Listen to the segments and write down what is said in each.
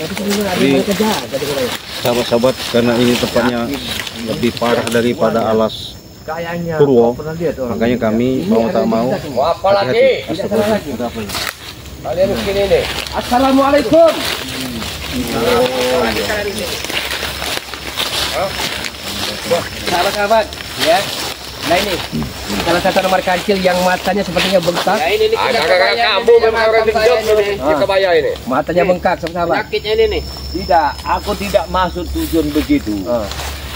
Jadi sahabat-sahabat, karena ini tempatnya lebih parah daripada alas Purwo, makanya kami mau tak mau hati-hati. Kalian begini nih. Assalamualaikum. Sahabat-sahababat, ya. Nah ini salah satu nomor kancil yang matanya sepertinya bengkak. Ya ini kamu memang orang dendam ini kebaya ini. Matanya bengkak, sahabat. Penyakitnya ini nih. Tidak, aku tidak maksud tujuan begitu.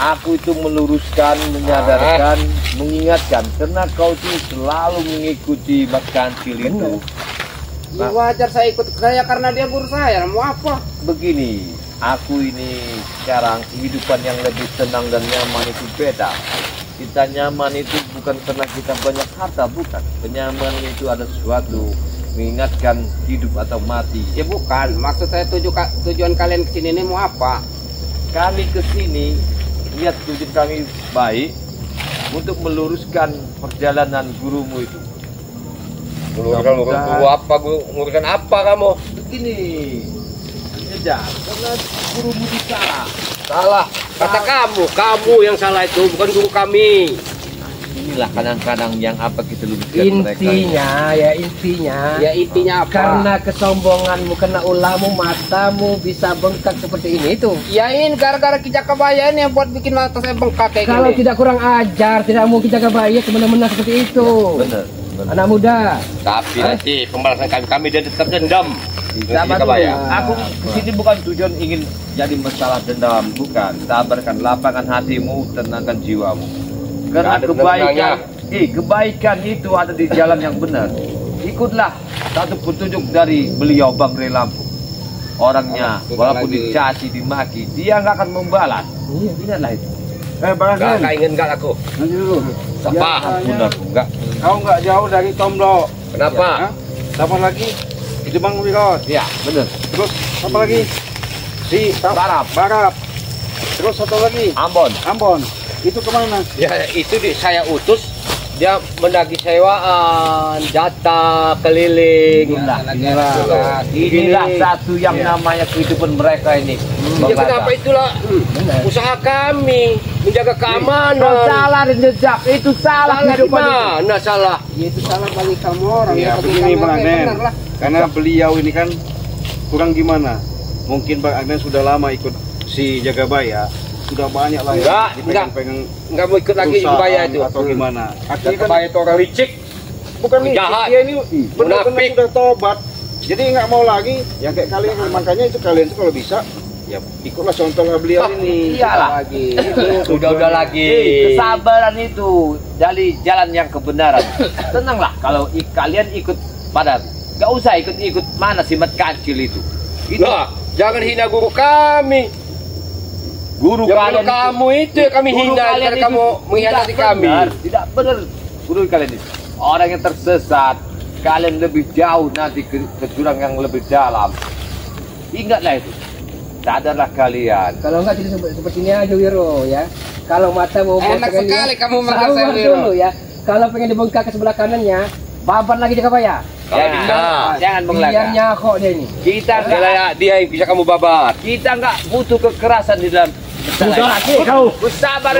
Aku itu meluruskan, menyadarkan, mengingatkan. Karena kau itu selalu mengikuti Mas Kancil itu. Ya wajar saya ikut saya karena dia guru saya. Mau apa? Begini, aku ini sekarang kehidupan yang lebih tenang dan nyaman itu beda. Kita nyaman itu bukan karena kita banyak harta, bukan. Kenyamanan itu ada sesuatu mengingatkan hidup atau mati. Ya bukan, maksud saya tujuan kalian kesini ini mau apa? Kami kesini, lihat tujuan kami baik untuk meluruskan perjalanan gurumu itu. Meluruskan guru apa? Meluruskan apa kamu? Begini, tidak, karena gurumu itu salah. Salah, kata kamu yang salah itu, bukan guru kami. Inilah kadang-kadang yang apa kita luruskan mereka. Intinya apa? Karena kesombonganmu, karena ulahmu, matamu bisa bengkak seperti ini itu. Ya ini gara-gara kijak kebaya ini yang buat bikin mata saya bengkak kayak Kalau gini. tidak kurang ajar, tidak mungkin jaga kebaya semena-mena seperti itu. Benar. Anak muda. Tapi nanti pembalasan kami dia tetap dendam. Sabar kebaya. Aku kesini bukan tujuan ingin jadi masalah dendam, bukan. Sabarkan, lapangkan hatimu, tenangkan jiwamu. Karena kebaikan itu ada di jalan yang benar. Ikutlah satu petunjuk dari beliau Bang Rey Lampung. Orangnya walaupun dicaci, dimaki, dia nggak akan membalas. Ingatlah itu. Enggak ingin enggak aku. Nanti dulu. Siapa? Benar, enggak. Kau nggak jauh dari Tomblo. Kenapa? Sama lagi di Bang Wirot. Ya, benar. Terus apa lagi? Di Barap. Terus satu lagi Ambon. Itu kemana? Ya itu saya utus dia mendaki sewaan, jatah keliling. Inilah satu yang namanya kehidupan mereka ini. Ya kenapa itulah usaha kami menjaga keamanan. Salah jejak itu salah kehidupan itu. Mana salah? Ya itu salah bagi kamu orang. Ya begini Bang Agnen, karena beliau ini kan kurang gimana. Mungkin Bang Agnen sudah lama ikut si Jagabaya, sudah banyak lah ya enggak mau ikut lagi Jagabaya itu atau gimana. Akhirnya Jagabaya itu orang licik, bukan jahat, dia ini benar-benar sudah tobat. Jadi nggak mau lagi yang kayak kalian, makanya itu kalian itu kalau bisa ya ikutlah contoh beliau ini. Iyalah lagi. Udah lagi. Kesabaran itu dari jalan yang kebenaran. Tenanglah kalau kalian ikut pada, nggak usah ikut mana si Mat Kancil itu. Nah, jangan hina guru kami. Guru kalian kamu itu kami hina karena kamu mengkhianati kami. Tidak benar. Guru kalian itu orang yang tersesat. Kalian lebih jauh nanti ke jurang yang lebih dalam. Ingatlah itu. Sadarlah kalian. Kalau enggak jadi seperti ini aja Wiro ya. Kalau mata mau enak sekali kamu makan saya dulu ya. Kalau pengen dibengkak ke sebelah kanannya, babat lagi di kebaya. Kalau bisa, jangan mengelak. Biar nyakok dia ini. Kita enggak, dia yang bisa kamu babat. Kita enggak butuh kekerasan di dalam. Kau Sabar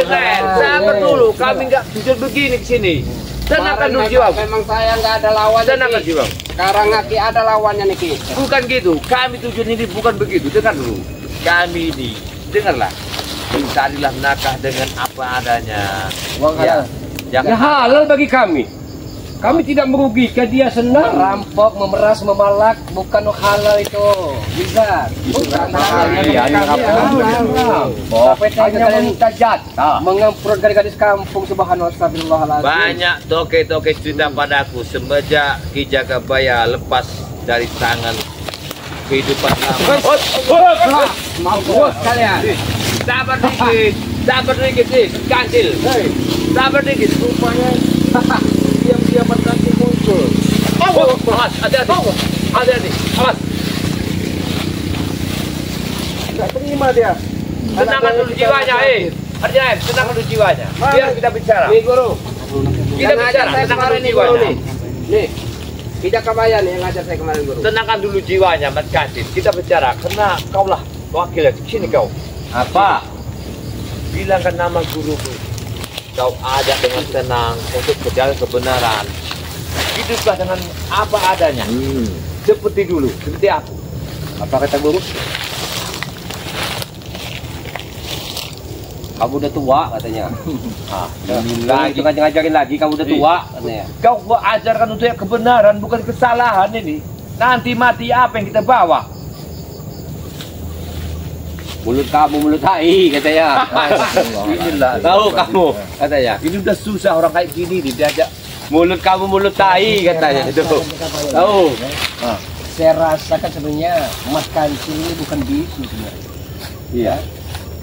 dulu. Kami enggak jujur begini ke sini. Tenangkan dulu jiwamu. Memang saya nggak ada lawan. Tenangkan jiwamu. Sekarang Aki ada lawannya nih. Bukan gitu. Kami tujuan ini bukan begitu. Dengar dulu. Kami ini, dengarlah. Mencarilah nakah dengan apa adanya. Ya halal bagi kami. Kami tidak merugikan, dia senang. merampok, memeras, memalak bukan halal itu. Bisa. Bukan halal. Sampai tanya meminta jatah, mengemprot gadis kampung subhanallah astagfirullahaladzim. Banyak toke-toke cerita padaku semenjak Ki Jagabaya lepas dari tangan kehidupan lama. Mampus kalian. Sabar dikit sih, Kancil. Sabar dikit. Rupanya diam-diam Kancil muncul. Awas, hati-hati. Awas. Nggak terima dia. Tenangkan dulu jiwanya, Arjana, tenangkan dulu jiwanya. Biar kita bicara. Nih guru. Kita bicara, tenangkan dulu jiwanya. Nih. Tidak kebayang yang ngajar saya kemarin guru. Tenangkan dulu jiwanya, Mas Kancil. Kita bicara, karena kaulah wakil. Sini kau. Apa? Bilangkan nama guruku. Kau ajak dengan tenang untuk berjalan kebenaran. Hiduplah dengan apa adanya. Seperti dulu, seperti aku. Apa kata guru? Kamu udah tua katanya. Lagi ngajarin lagi kamu udah tua katanya. Kau ajarkan untuk yang kebenaran, bukan kesalahan ini. Nanti mati apa yang kita bawa? Mulut kamu mulut tai katanya. Inilah. Tahu kamu katanya. Ini udah susah orang kayak gini nih diajak. Mulut kamu mulut tai katanya itu. Tahu. Saya rasakan sebenarnya Mas Kancil ini bukan bisu sebenarnya. Iya.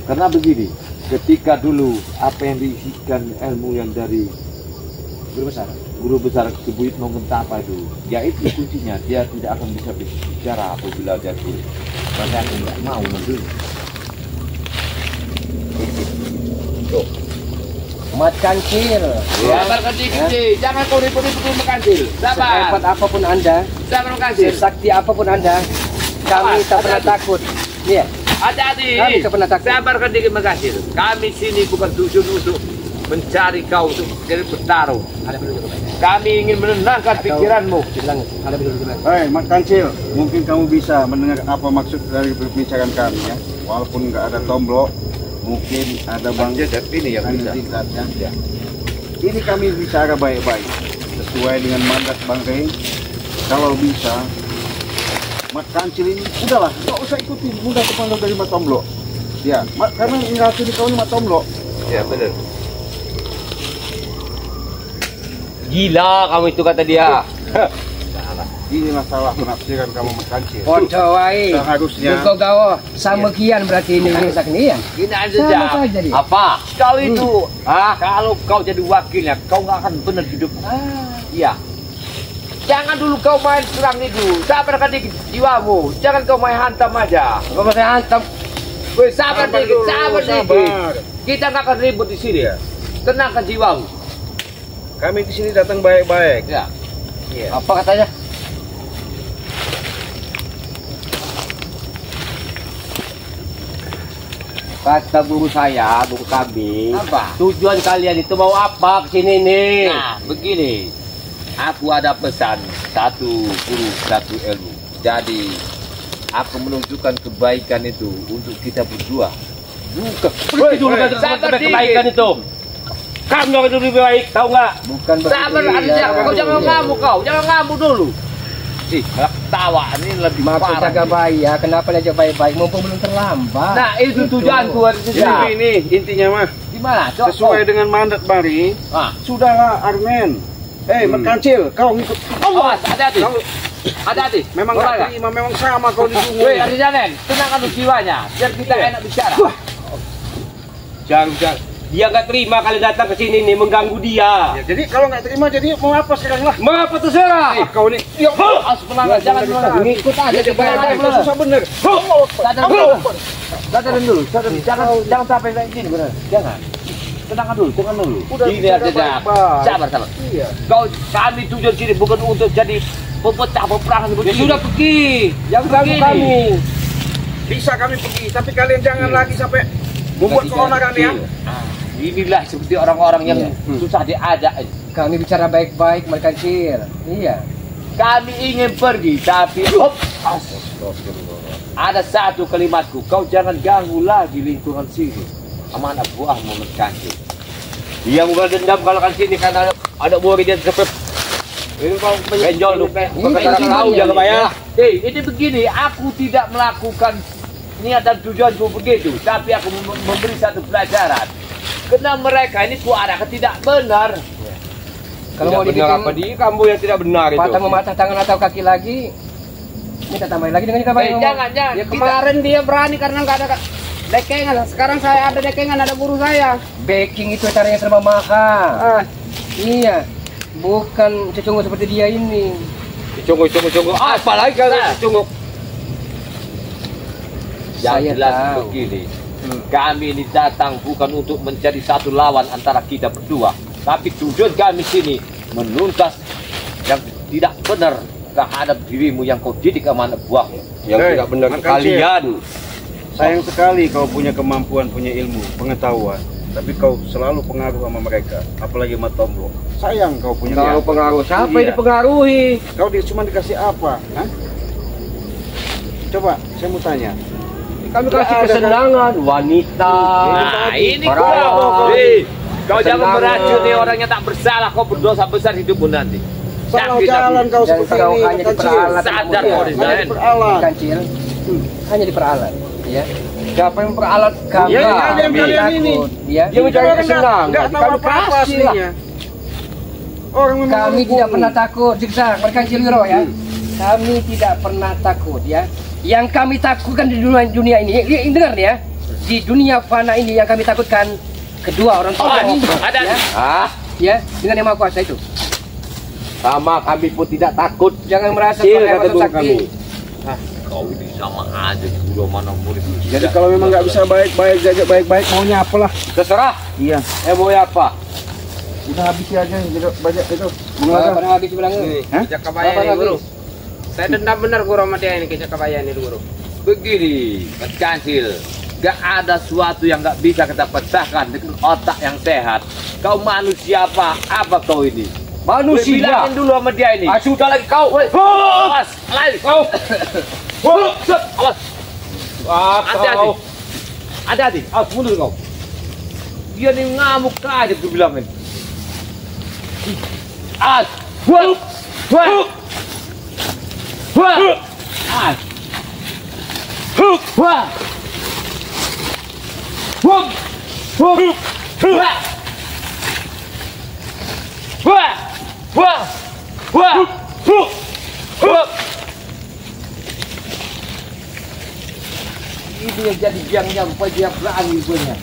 Karena begini, ketika dulu apa yang diisikan ilmu yang dari guru besar sebut Mongentapa itu, ya itu kuncinya. Dia tidak akan bisa bicara apabila dia tulis. Maka aku nggak mau dulu. Mas Kancil, Sabar kecil-kecil, jangan kau ribut-ribut Mas Kancil. Sabar. sehebat apapun Anda, Sabar Mas Kancil. sesakti apapun Anda, kami tak pernah takut. Iya. Hati-hati. Kami tak pernah takut. Sabarkan dikit Mas Kancil. Kami sini bukan tujuan untuk mencari kau untuk jadi bertarung. Kami ingin menenangkan pikiranmu. Hei, Mas Kancil, mungkin kamu bisa mendengar apa maksud dari perbincangan kami ya. Walaupun nggak ada tomblok, mungkin ada bang ini yang bisa. Ya. Ini kami bicara baik-baik, sesuai dengan mandat Bang Rey. Kalau bisa, Mas Kancil ini udahlah, nggak usah ikutin mudah kepala dari Mas Tomblok. Ya, karena ini racun di kau ini Mas Tomblok. Ya benar. Gila kamu itu kata dia. Ini masalah penafsiran kamu Mas Kancil. Podo wae. Seharusnya Engkau gawo sama kian berarti ini rusak nih ya. Ini aja Sama Jam. saja dia. Apa? Kau itu, kalau kau jadi wakilnya, kau nggak akan benar hidup. Iya. Jangan dulu kau main serang itu. Sabarkan dikit jiwamu. Jangan kau main hantam aja. Kau pakai hantam. Woi, sabar dikit, dulu, sabar sabar. dikit. Kita nggak akan ribut di sini. Tenangkan jiwamu. kami di sini datang baik-baik. Ya. Apa katanya? Kata guru saya, guru kami. Apa? Tujuan kalian itu mau apa kesini nih? Nah, begini. Aku ada pesan, satu guru, satu ilmu. Jadi, aku menunjukkan kebaikan itu untuk kita berdua. Bukan. Berhenti dulu sabar kebaikan dikit. itu. Kamu yang itu lebih baik, tahu nggak? Bukan Sabar, begitu. kau jangan ngamuk kau, jangan ngamuk dulu. Malah ketawa, ini lebih Maksud parah. jaga baik ya, kenapa dia jaga baik-baik mumpung belum terlambat. Nah, itu tujuanku hari itu. Ya. Ini intinya mah Gimana? Coba. sesuai dengan mandat Bari. Ah. Sudahlah Armen. Mas Kancil, kau ngikut. Awas, hati-hati. Hati-hati. Memang Orang nggak terima, memang sama kau di Woi, ada jangan. Tenangkan dulu jiwanya, biar kita enak bicara. Jangan. Dia nggak terima kalian datang ke sini nih mengganggu dia. Ya, jadi kalau nggak terima, jadi mau apa sekarang lah? Mengapa terserah? Kau ini, yuk. Jangan melanggar. Ngikut aja Jadi coba. baik-baik, susah bener. Sadarin dulu. Jangan sampai kayak gini benar. Jangan. Tenangkan dulu. Gini aja Jam. Sabar. Iya. Kami tujuan sini bukan untuk jadi pemecah peperangan begini. Sudah pergi. Yang Ganggu kami. Bisa kami pergi, tapi kalian jangan lagi sampai membuat keonaran ya. Inilah seperti orang-orang yang susah diajak. Kami bicara baik-baik Mas Kancil. Iya. Kami ingin pergi, tapi ada satu kalimatku. Kau jangan ganggu lagi lingkungan sini. Sama anak buahmu Mas Kancil. Dia bukan dendam kalau kan sini karena ada buah dia sepep. Ini kau penjol lu. Tahu jangan bayar. Ini begini, aku tidak melakukan niat dan tujuanku begitu, tapi aku memberi satu pelajaran. Karena mereka ini kuarahkan tidak benar. Kalau mau dibikin di kamu yang tidak benar itu. patah mematah tangan atau kaki lagi, minta tambahin lagi dengan kabar. Jangan. Ya kemarin dia berani karena nggak ada dekengan. Sekarang saya ada dekengan, ada guru saya. Backing itu caranya serba mahal. Iya, bukan cecunggu seperti dia ini. Cunggu. Apalagi kalau cunggu. Saya Yang jelas tahu. begini. Kami ini datang bukan untuk menjadi satu lawan antara kita berdua, tapi tujuan kami sini menuntas yang tidak benar terhadap dirimu yang kau didik sama anak buahmu. Yang Hei, tidak benar Mang kalian. Sayang sekali kau punya kemampuan, punya ilmu, pengetahuan, tapi kau selalu pengaruh sama mereka, apalagi sama Tomblo. Sayang kau punya Kalau pengaruh siapa Iya. yang dipengaruhi? Kau cuma dikasih apa? Hah? Coba, saya mau tanya. Kami kasih kesenangan, wanita. Nah, ini Para- kau. Kau jangan meracuni orang yang tak bersalah. Kau berdosa besar hidupmu nanti. Salah Sakit jalan aku. kau Dan seperti kau ini, hanya kecil. diperalat. Sadar Iya, kau Hanya Rizal. diperalat. Kancil hanya diperalat, ya. Siapa yang memperalat kami? Ya, kalian ini. Ya. Dia mencari kesenangan. Nggak tahu Kami apa-apa kasih lah. aslinya. Orang memang Kami menghukum. tidak pernah takut, siksa berkancil wiro ya. Kami tidak pernah takut ya. Yang kami takutkan di dunia ini, dengar ya. Di dunia fana ini yang kami takutkan kedua orang tua. Ada. Ya, Ah, ya, dengan yang maha kuasa itu. sama kami pun tidak takut. Jangan merasa Kecil, sebagai kata orang guru sakti. kami. Kau ini sama aja. Guru mana murid. Jadi kalau memang nggak bisa baik-baik, jaga baik-baik, maunya apalah? Terserah. Iya. Mau apa? Udah habis aja, jaga banyak itu. Pada pada habis bilang Hah? Kecak kabaya ini guru. Saya dendam benar guru sama dia ini kecak kabaya ini guru. Begini, Mas Kancil. Gak ada sesuatu yang gak bisa kita pecahkan dengan otak yang sehat. Kau manusia apa? Apa kau ini? Manusia. Bilangin dulu sama dia ini. Ah, sudah lagi kau. Awas, lari kau. Awas. Ah, Hati-hati. kau. Hati-hati. Awas, mundur kau. Dia nih ngamuk aja gue bilangin. Awas. Wah. Wah. Wah. Awas. Wah. Wah. Wah. Wah. Wah. Wah. Wah. Ini yang jadi yang sampai dia berani punya.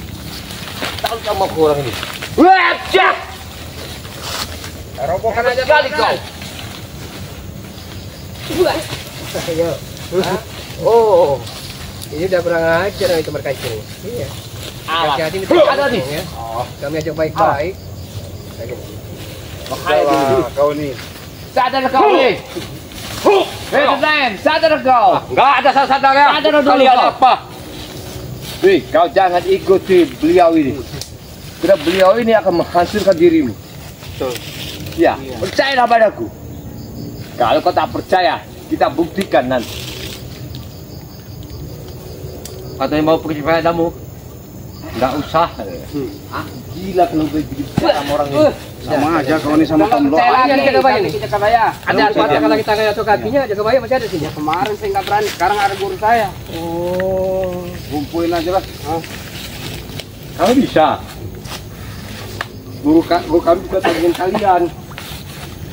Tahu sama orang ini. Wah, cak. Robohkan aja Kali kau. Ayo. Hah? Oh. Ini udah kurang ajar itu berkancil. Iya. Awas. Hati-hati ini Ada nih. ya. Kami ajak baik-baik. Makanya Wah, kau nih. sadar kau nih. Hei, Tenayan, sadar kau. Enggak ada sasarannya. Sadar dulu Kalian kau. apa? Hei, kau jangan ikuti beliau ini. Karena beliau ini akan menghancurkan dirimu. Ya, percayalah padaku. Kalau kau tak percaya, kita buktikan nanti. Katanya mau pergi padamu? Enggak usah. Ah, gila kalau begitu sama orang ini. Sama aja kau nih sama Tomblo. Percaya Iya, lagi jaga bayi nih. kecak kabaya. Ada patah kaki tangannya atau kakinya, jaga bayi masih ada sini. Kemarin saya nggak berani, sekarang ada guru saya. Oh. Kumpulin aja lah. Kamu bisa. Guru kami juga tandingin kalian.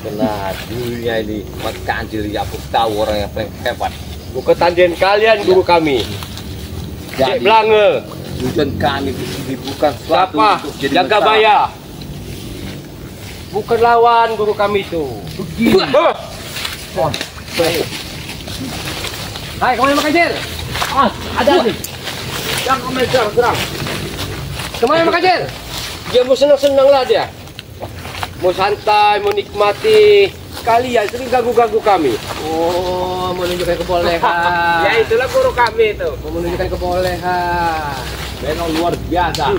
Benar, dunia ini Mas Kancil ya aku tahu orang yang paling hebat. Bukan tandingan kalian guru kami. Jadi, Cek Belange. tujuan kami di sini bukan suatu Siapa? untuk jadi Jaga masalah. Baya. Bukan lawan guru kami itu. Begini. Hai, kemana Makassar? Ah, ada nih. Yang kami serang. Kemana Makassar? Dia mau senang-senang lah dia. Mau santai, mau nikmati. Kalian sering ganggu-ganggu kami. Oh, menunjukkan kebolehan. Ya itulah guru kami itu. Menunjukkan kebolehan. Memang luar biasa.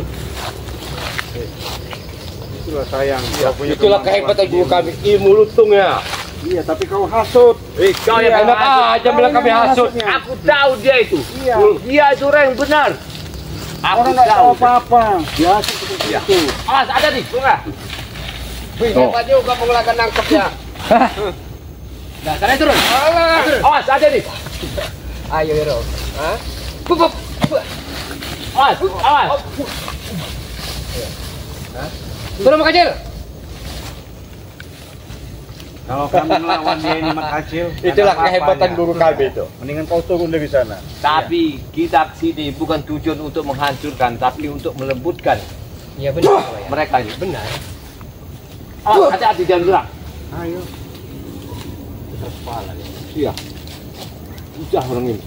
Itulah sayang. Kau punya Itulah kemampuan. kehebatan guru kami. Ilmu lutungnya. Iya, tapi kau hasut. Kau Iya, yang enak aja bilang kami hasut. Aku tahu dia itu. Iya. Dia itu orang yang benar. Aku Orang nggak tahu tahu. apa-apa. Biasa seperti Iya. itu. Awas, ada nih, Bunga. Hebat juga penggelakan nangkepnya. Nah, sana turun. Awas, ada nih. Ayo, Hero. Hah? Awas, awas. Turun Makassar. Kalau kami melawan dia ini mak kecil, Itulah kehebatan guru kami itu. Mendingan kau turun dari sana. Tapi kita sini bukan tujuan untuk menghancurkan, tapi untuk melembutkan Iya benar. Pak, ya. mereka ini. Benar. Awas, hati-hati jangan gerak. Ayo. Iya. Udah orang ini.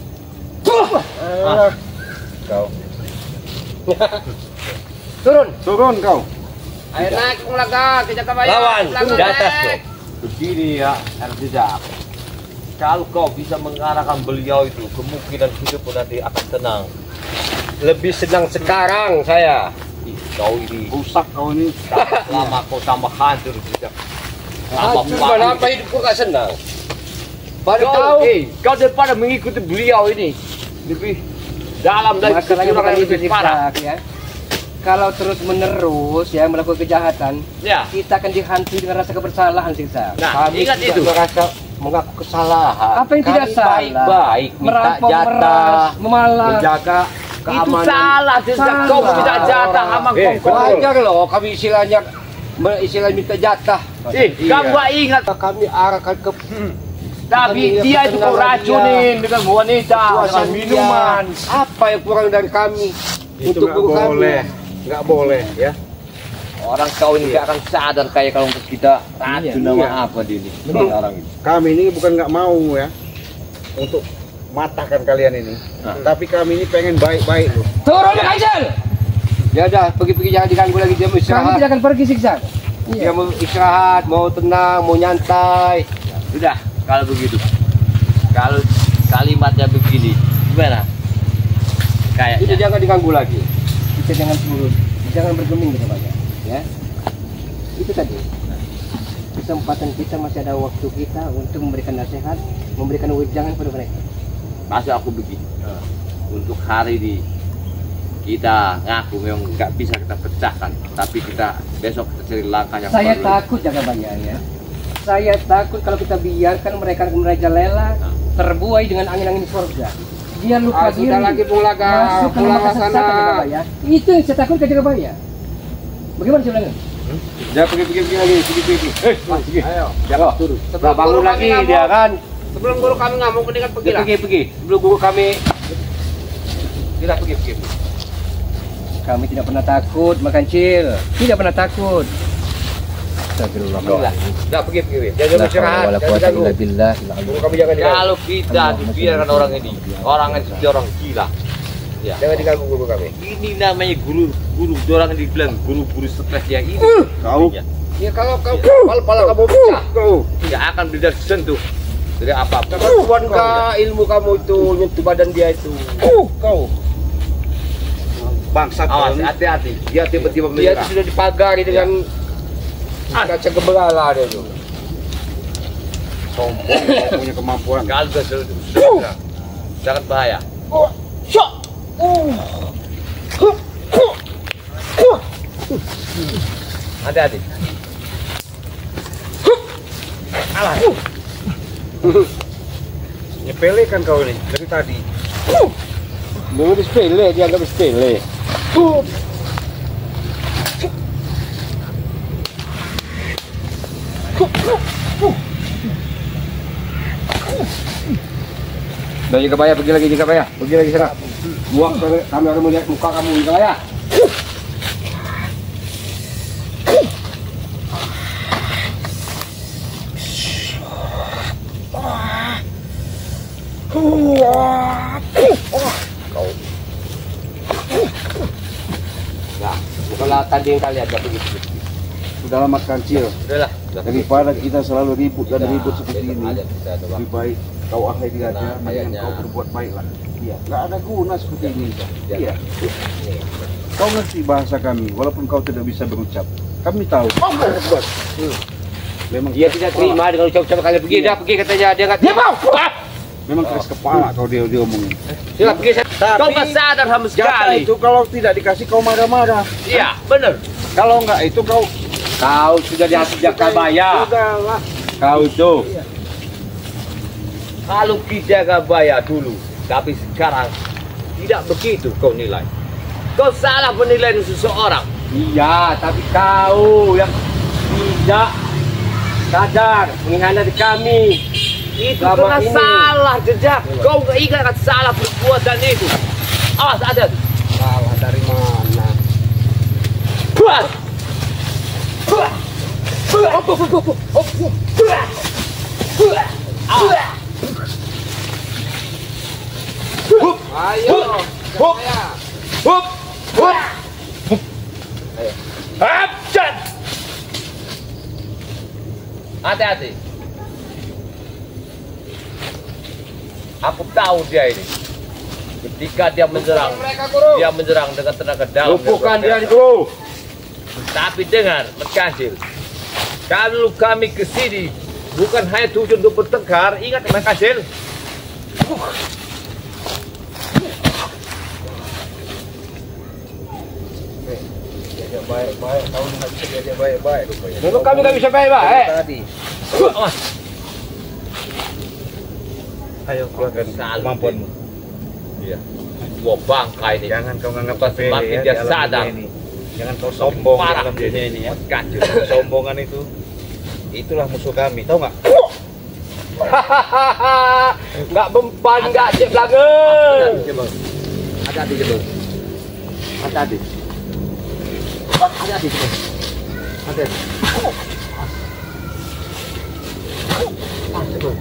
Kau. Turun. Turun kau. Ayo naik pengelaga kecak kabaya. Lawan, Belakang di atas naik. tuh. Begini ya, harus tidak. Kalau kau bisa mengarahkan beliau itu, kemungkinan hidup pun nanti akan tenang. Lebih senang sekarang saya. Ih, kau ini Rusak kau ini. lama kau tambah hancur juga. Tambah Cuma apa hidupku gak senang. Baru Kau, tahu. kau daripada mengikuti beliau ini lebih dalam dari Masalahnya kecurangan bukan yang itu lebih parah. Zigzag, ya. Kalau terus menerus ya melakukan kejahatan, Ya. kita akan dihantui dengan rasa kebersalahan Zigzag. Nah, ingat itu. merasa mengaku kesalahan. Apa yang tidak Kami salah? baik-baik, minta Merampok, jatah, meras, memalas. menjaga Itu keamanan. salah, Zigzag. Kau minta jatah sama kongkong. Wajar loh kami istilahnya minta jatah. Kamu gak ingat. Kami arahkan ke Tapi Kami dia itu kau ketenangan racunin dengan wanita, dengan suasana minuman. Apa yang kurang dari kami Itu untuk nggak guru boleh. kami? Nggak boleh ya. Orang kau ini gak akan sadar kayak kalau kita racun nama Iya. apa dia ini. Orang ini. Kami ini bukan nggak mau ya untuk matahkan kalian ini. Tapi kami ini pengen baik-baik loh. Turun Kaisel! Ya udah, pergi-pergi jangan diganggu lagi, dia mau istirahat. Kami tidak akan pergi Zigzag. Dia mau istirahat, mau tenang, mau nyantai. Sudah, kalau begitu. Kalau kalimatnya begini, gimana? Itu Kayaknya. jangan diganggu lagi. Kita jangan turun, jangan bergeming gitu banyak. Ya, itu tadi. Kesempatan kita masih ada waktu kita untuk memberikan nasihat, memberikan wejangan pada mereka. Maksud aku begini. Untuk hari ini kita ngaku memang nggak bisa kita pecahkan, tapi kita besok kita cari langkah yang Saya baru. takut jaga banyak ya. Saya takut kalau kita biarkan mereka merajalela terbuai dengan angin-angin surga. Dia lupa diri. Sudah lagi pulang ke Masuk ke pulang neraka ke sesat sana. Jaga Baya. Itu yang saya takut ke Jaga Baya. Bagaimana sebenarnya? Jangan pergi lagi, pergi. Ayo. Jangan turun. Sebelum bangun guru lagi kami ngamuk. dia kan. Sebelum guru kami ngamuk, mendingan pergi lah. Pergi. Sebelum guru kami. Kita pergi. Kami tidak pernah takut makan cil. Tidak pernah takut. Astagfirullah. Jangan pergi. Jangan istirahat. Jangan ganggu. Guru kami jangan diganggu. Kalau kita dibiarkan orang ini, orang yang seperti orang gila. Ya. Jangan diganggu guru kami. Ini namanya guru orang yang dibilang guru stres ya ini. Kau. Ya kalau kepala kamu pecah, Kau. Tidak akan bisa disentuh dari apa-apa. kemampuan ilmu kamu itu nyentuh badan dia itu. Kau. Bangsat kau Awas, ini. hati-hati. Dia tiba-tiba Dia menyerah. itu sudah dipagari dengan kaca gemerala dia itu. Sombong kau punya kemampuan. Kalau sudah sangat bahaya. Hati-hati. Nyepele kan kau ini dari tadi. Dulu sepele, dia anggap sepele. Udah Jaga Baya, pergi lagi Jaga Baya. Pergi lagi sana. Buang kami harus melihat muka kamu Jaga Baya. Nah, bukanlah tadi yang kalian ada begitu. Sudah lama kancil. Udahlah. Daripada kita selalu ribut dan ribut seperti ini, Aja kita coba. lebih baik kau akhiri aja, Nah, mendingan kayaknya. kau berbuat baiklah. Iya, nggak ada guna seperti ini. Ya. Iya. Kau ngerti bahasa kami, walaupun kau tidak bisa berucap. Kami tahu. Memang Dia tidak terima dengan ucapan kalian. Pergi dah, pergi katanya. Dia nggak terima. memang keras kepala kau dia omongin. Sila pergi sana. Kau gak sadar sama Jatah sekali. itu kalau tidak dikasih kau marah-marah. Iya, benar. Kalau enggak itu kau Kau sudah di hati Jaga Baya. Sudahlah. Kau tuh. Kalau Jaga Baya dulu, tapi sekarang tidak begitu kau nilai. Kau salah menilai seseorang. Iya, tapi kau yang tidak sadar mengkhianati kami. Itu Selama karena ini. salah jejak. Kau gak ingat akan salah perbuatan itu. Awas ada. Salah dari mana? Buat. Ayo. Saya. Hup. Abjad. Hati-hati. Aku tahu dia ini. Ketika dia menyerang, dia menyerang dengan tenaga dalam. Lumpuhkan dia itu. Tapi dengar, Merkancil, kalau kami ke sini bukan hanya tujuan untuk bertengkar, ingat Merkancil. Baik-baik, kau nak dia baik-baik rupanya. Dulu kami tak bisa baik-baik. Tadi. Ayo keluarkan kemampuanmu. Iya. Dua bangkai ini. Jangan kau nganggap Semakin dia sadar. Jangan kau sombong Parah dalam dunia ini ya. Merkancil. Sombongan itu, itulah musuh kami, tahu nggak? Nggak mempan, nggak cek belakang. Hati-hati coba. Hati-hati. Hati-hati coba. Hati-hati. Coba.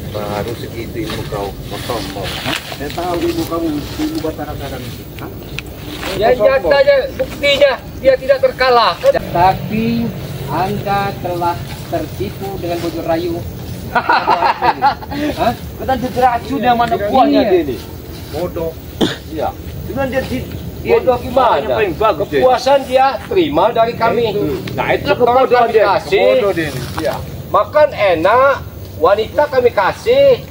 Baru segitu ilmu kau, sombong. Saya tahu ibu kamu, ibu Batara-Batara itu. Yang nyatanya buktinya dia tidak terkalahkan. Tapi Anda telah tertipu dengan bujuk rayu. Hah? Kita diracun yang mana buahnya Iya. dia ini. Bodoh. Iya. Cuman dia Bodoh gimana? Yang paling bagus dia. Kepuasan dia terima dari kami. Nah itulah kebodohan dia. Bodoh dia ini. Ya. Makan enak, wanita kami kasih.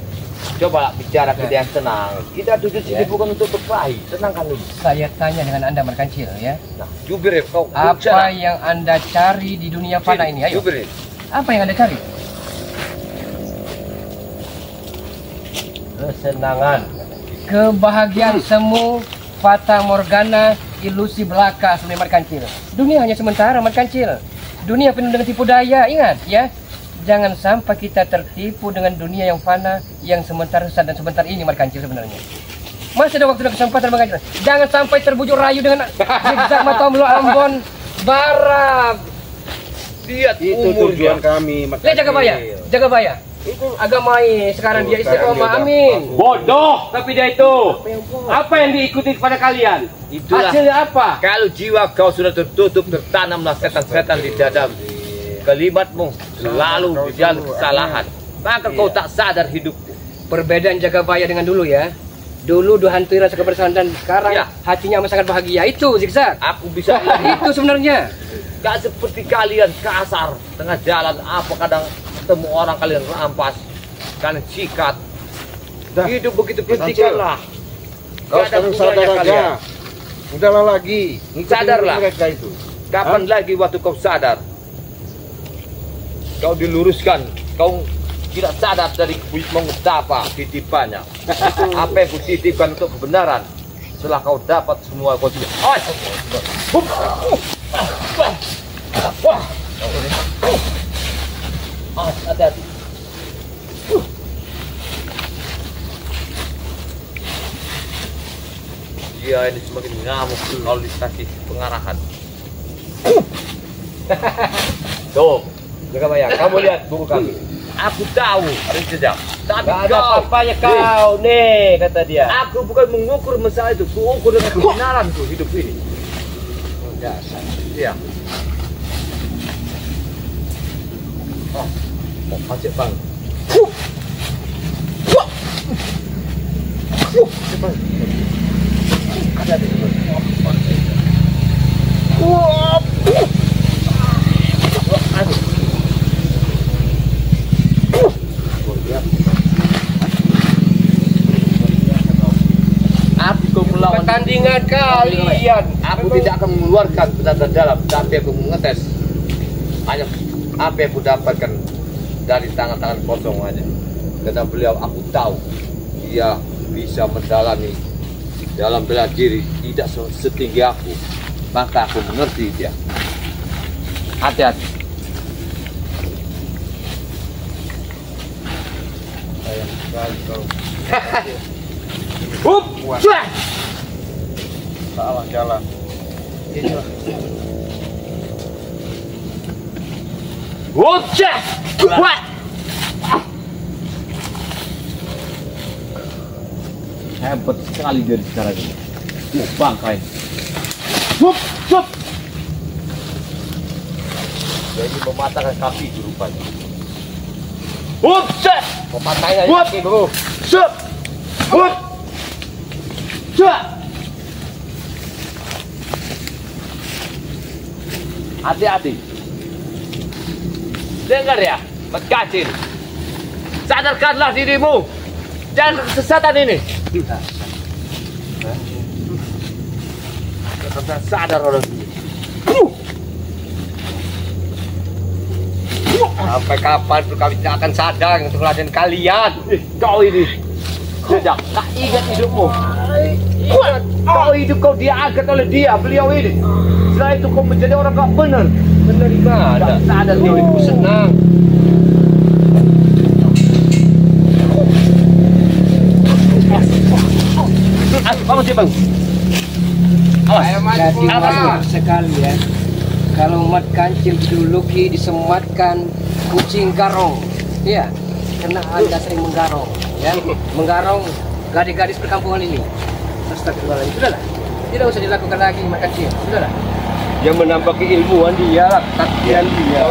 Coba bicara ke dia yang tenang. Kita tujuan sini bukan untuk berkelahi. Tenangkan dulu. Saya tanya dengan Anda Merkancil ya. Nah, jubir kau Apa bicara. yang Anda cari di dunia fana ini? Ayo. Jubir. Apa yang Anda cari? Kesenangan. Kebahagiaan semu, fata morgana, ilusi belaka sebenarnya Merkancil. Dunia hanya sementara Merkancil. Dunia penuh dengan tipu daya, ingat ya. Jangan sampai kita tertipu dengan dunia yang fana, yang sementara dan sebentar ini Merkancil sebenarnya. Masih ada waktu dan kesempatan Merkancil. Jangan sampai terbujuk rayu dengan zigzag mata Ambon Barat. Lihat Itu umur dia. tujuan kami. Lihat jaga baya. Itu agama ini sekarang dia istiqomah, amin. Bodoh tapi dia itu. Apa yang diikuti kepada kalian? Itulah. Hasilnya apa? Kalau jiwa kau sudah tertutup, tertanamlah setan-setan di dadamu. Kalimatmu selalu di jalan kesalahan. Maka kau tak sadar hidupmu. Perbedaan jaga baya dengan dulu ya. Dulu dihantui rasa kebersamaan dan sekarang Ya. hatinya amat sangat bahagia. Itu zigzag. Aku bisa lihat. Itu sebenarnya. Gak seperti kalian kasar tengah jalan. Apa kadang ketemu orang kalian rampas, kalian sikat. Dah. Hidup begitu Kancil. pentinglah. Kau Gak ada sekarang gunanya sadar kalian. aja. Udahlah lagi. Ngikutin Sadarlah. mereka itu. Kapan lagi waktu kau sadar? Kau diluruskan, kau tidak sadar dari mengutapa titipannya. Itu apa yang kutitipkan untuk kebenaran. Setelah kau dapat semua kau tidak. Hati-hati. Dia ini semakin ngamuk kalau dikasih pengarahan. Tuh, Jaga baya. Kamu lihat buku kami. aku tahu ada jejak. Tapi Gak ada kau, apa-apanya kau nih kata dia. aku bukan mengukur masalah itu, ku ukur dengan kebenaranku hidup ini. Dasar. Iya. Oh, mau pacet bang. Aku melawan Pertandingan kalian. Aku tidak akan mengeluarkan tenaga dalam, tapi aku mengetes hanya apa yang aku dapatkan dari tangan-tangan kosong aja. Karena beliau aku tahu dia bisa mendalami dalam bela diri tidak setinggi aku, maka aku mengerti dia. Hati-hati. Sayang sekali kau. Hup. Cuek. Salah jalan. Inilah. Gocek. Wah. Hebat sekali dia sekarang ini. Bangkai. Hup. Hup. Jadi mematahkan kaki itu rupanya. Hup, set. Mematahkan kaki guru. Set. Hup. Set. Hati-hati. Dengar ya, Mat Kancil. Sadarkanlah dirimu. Jangan kesesatan ini. Jangan sadar orang ini. Sampai kapan tuh kami tidak akan sadar untuk ngeladen kalian? Kau ini sudah tak ingat hidupmu. Ingat, kau hidup kau diangkat oleh dia, beliau ini. Setelah itu kau menjadi orang gak benar. Benar di mana? Tak sadar dia hidupku senang. Bangun sih bang. Jadi maksud sekali ya. Kalau Mat Kancil dijuluki disematkan kucing garong, ya, karena Anda sering menggarong, ya, menggarong gadis-gadis perkampungan ini. Astagfirullahaladzim, sudahlah, tidak usah dilakukan lagi Mat Kancil, sudahlah. Yang menambah keilmuan dia lah, takdiran dia.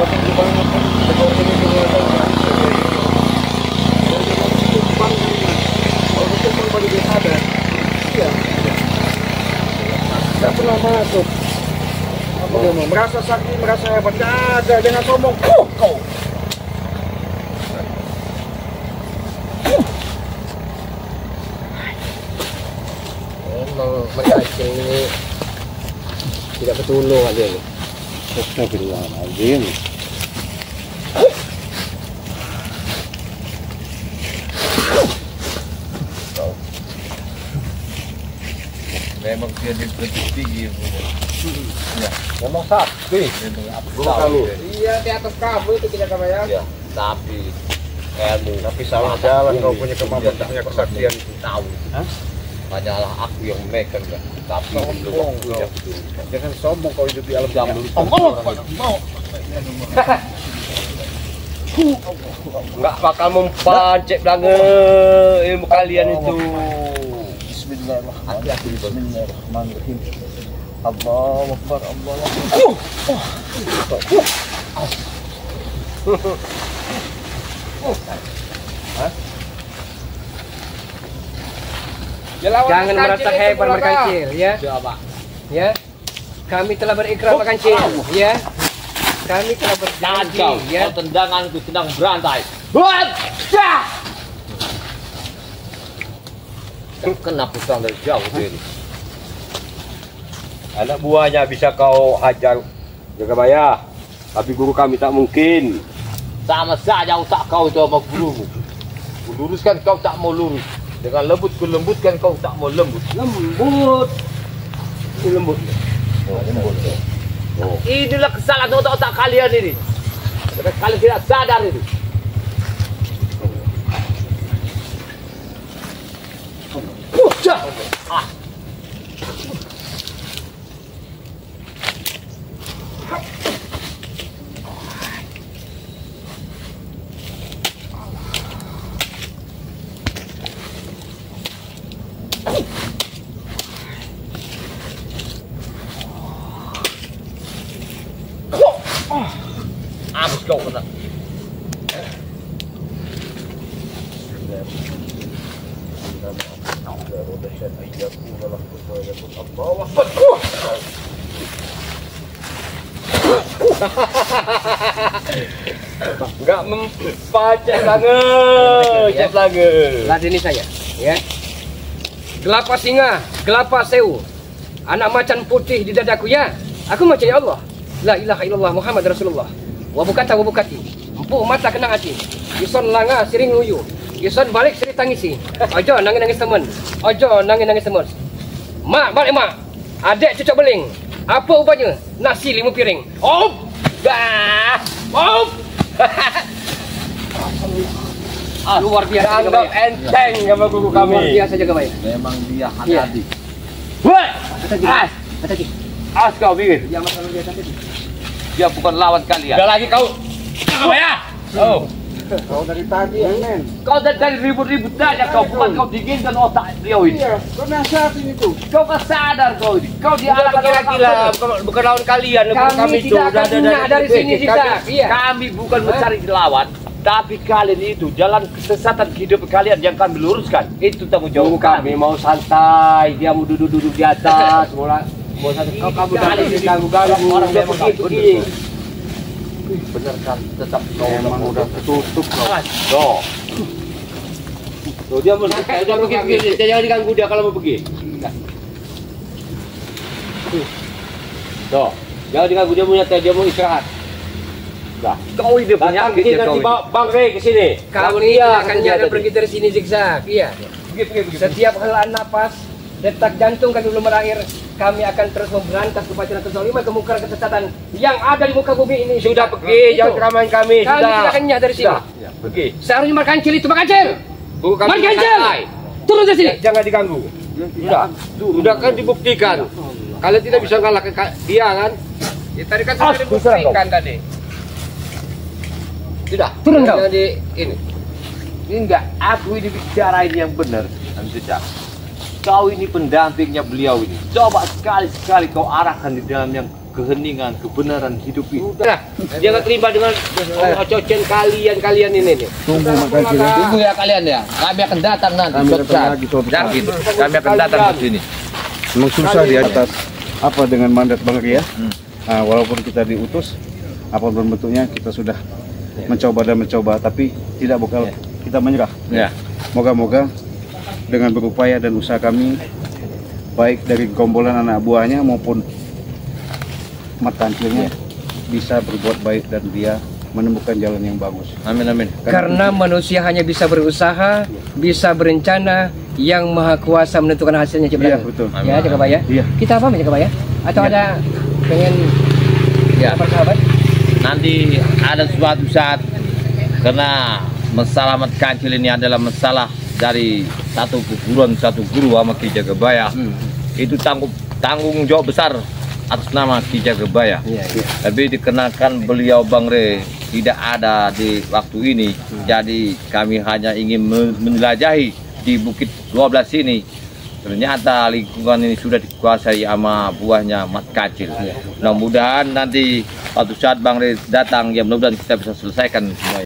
Tidak pernah masuk. Apa dia mau? Merasa sakti, merasa hebat. Tidak ada dengan sombong. Kau. Memang Mat Kancil ini tidak bertulung ada ini. Astagfirullahaladzim. Memang dia lebih tinggi. Ya, memang sakti. Iya di atas kamu itu tidak kebayang. Ya, tapi ilmu. Tapi salah jalan kau punya kemampuan, punya kesaktian. Tahu. Hanyalah aku yang memegang kan. Tapi belum waktunya betul. Jangan sombong kau hidup di alam Jam dunia. dulu. Enggak bakal mempancek banget ilmu kalian itu. Bismillahirrahmanirrahim. Bismillahirrahmanirrahim. Allahu Akbar, Allahu Akbar. Jangan merasa hebat Mat Kancil, ya. Coba. Ya, kami telah berikrar Mat Kancil, ya. Kami telah Jangan berjanji, kau, ya. kau tendanganku sedang berantai. Buat! Kenapa serang dari jauh ini? Anak buahnya bisa kau hajar Jagabaya, tapi guru kami tak mungkin. Sama saja otak kau itu sama gurumu. Kuluruskan kau tak mau lurus. Dengan lembut kulembutkan kau tak mau lembut. Lembut. Lembut. Oh, lembut. Oh. Inilah kesalahan otak-otak kalian ini. Kalian tidak sadar itu. Ah. Ambos kau kena. Enggak mempacet banget, cek banget. Ladeni saya, ya. Kelapa singa, kelapa sewu, anak macan putih di dadaku, ya. Aku macam ya Allah. La ilaha illallah Muhammad Rasulullah. Wabukata wabukati. Empuk mata kenang hati. Ison langa siring luyu. Ison balik seri tangisi. Ojo nangis-nangis teman. Ojo nangis-nangis teman. Mak balik mak. Adik cucuk beling. Apa ubahnya? Nasi 5 piring. Op! Dah! Op! Luar biasa Anggap enteng sama guru kami. Luar biasa jaga baik. Memang dia Iya. hati-hati. Woi! As! Hati-hati. As kau pikir? Ya masalah dia tadi. Dia bukan lawan kalian. Udah lagi kau. Apa ya? Oh. Kau dari tadi ya, men. Kau dari ribut-ribut aja kau, bukan kau dinginkan otak beliau ini. Iya, kau nasihatin itu. Kau kan sadar kau ini. Kau Udah diarahkan gila-gila, bukan lawan kalian. Kami itu tidak akan minyak dari sini, Zigzag. Iya. Kami bukan mencari lawan, tapi kalian itu jalan kesesatan hidup kalian yang kami luruskan. Itu tanggung jawab Kami kami. mau santai, dia mau duduk-duduk di atas, mau santai. Kamu Kali dari ini ganggu-ganggu orang dia memang begitu tak begini. Benar kan, tetap kau Emang udah ketutup kau. Tuh. Tuh dia mau udah pergi, jangan diganggu dia kalau mau pergi. Tuh, jangan diganggu dia mau nyantai, dia mau istirahat. Kau ini Datang penyakit sini ya kau nanti ini. Bang Rey ke sini. Kamu Lawan ini dia, tidak akan dia jangan tadi. pergi dari sini, Zigzag. Iya. Pergi. Setiap helaan napas, detak jantung kami belum berakhir, kami akan terus memberantas kepacaran kezaliman, kemungkaran, kesesatan yang ada di muka bumi ini. Sudah Zigzag. pergi, Itu. jangan keramain kami. Kami Sudah. tidak akan nyah dari sini. Sudah. Ya, pergi. Seharusnya Markancil itu Markancil. Bukan Markancil. santai. Turun dari sini. Jangan diganggu. Sudah kan dibuktikan. Kalian tidak bisa ngalahkan dia kan? Ya, tadi kan sudah dibuktikan tadi. Tidak. Turun kau. Jangan di ini. Enggak, aku ini bicarain yang benar, Zigzag. Kau ini pendampingnya beliau ini. Coba sekali-sekali kau arahkan di dalam yang keheningan, kebenaran hidup ini. Nah, dia nggak terima dengan cocen kalian ini nih. Tunggu Markancil ya. Tunggu ya kalian ya. Kami akan datang nanti. Kami suatu datang saat. lagi suatu saat. Yakin. Kami akan datang ke sini. Memang susah dia atas apa dengan mandat Bang Ria. Nah, walaupun kita diutus, apapun bentuknya kita sudah mencoba dan mencoba, tapi tidak bakal kita menyerah. Ya. Moga-moga dengan berupaya dan usaha kami, baik dari gombolan anak buahnya maupun Markancilnya, bisa berbuat baik dan dia menemukan jalan yang bagus. Amin amin. Karena manusia hanya bisa berusaha, bisa berencana, yang maha kuasa menentukan hasilnya. Cik Iya, Beranak. betul. Ya, Cik Abah ya. Iya. Kita apa Cik Abah ya? Atau Iya. ada pengen Ya. apa sahabat? Nanti ada suatu saat karena masalah Markancil ini adalah masalah dari satu keguruan satu guru sama Ki Jagabaya. Itu tanggung jawab besar atas nama Ki Jagabaya. Iya. Tapi dikenakan beliau Bang Rey tidak ada di waktu ini, jadi kami hanya ingin menjelajahi di Bukit 12 ini. Ternyata lingkungan ini sudah dikuasai sama buahnya Markancil. Mudah-mudahan nanti suatu saat Bang Rey datang, ya mudah-mudahan kita bisa selesaikan semua.